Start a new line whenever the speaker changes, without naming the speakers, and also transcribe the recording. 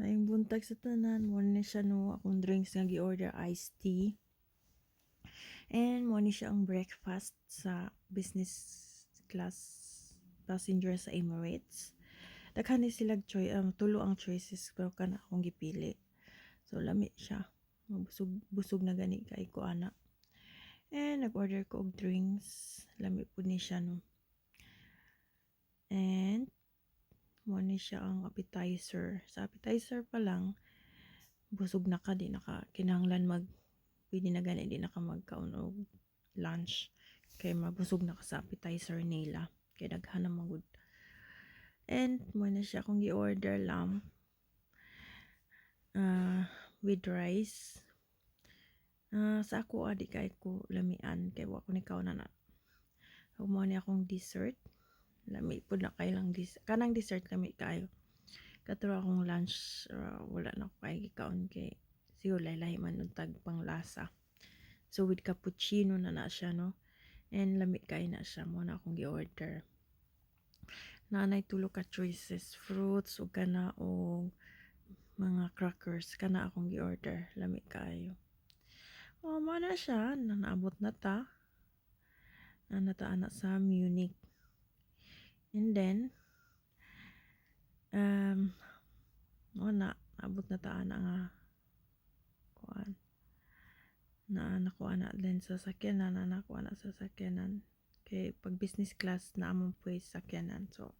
Maayong buntag sa tanan, mo ni siya no akong drinks nga gi-order iced tea. And mo ni siya ang breakfast sa business class passenger sa Emirates. Daghan ni sila tulo ang choices pero kana akong gipili. So lami siya. Busog na gani kay ko ana. And nag-order ko og drinks. Lami po ni siya no. And mo ni siya ang appetizer. Sa appetizer pa lang, busog na ka, di na ka kinahanglan pwede na gani, di na ka magkaon og lunch. Kay mabusog na ka sa appetizer nila. Kay daghan na magud. And mo na siya akong gi-order lamb with rice. Sa ako adi kay ko lamian kay wa ko ni kaon na. Mo ni akong dessert. Lami pud na kay lang kanang dessert lami kayo. Katuro akong lunch wala na ko kay gikaon kay siguro lahi man og tag panglasa. So with cappuccino na siya no. And lami kay na siya mo na akong gi-order. Nanay tulo ka choices, fruits ug kana og mga crackers kana akong gi-order. Lami kayo. Mo na siya, naabot na ta. Ana sa Munich. And then naabot na ta ana nga kuan. Nakuha na din sa sakyanan, nakuha na sa sakyanan. Kay pag business class na among pwes sakyanan. So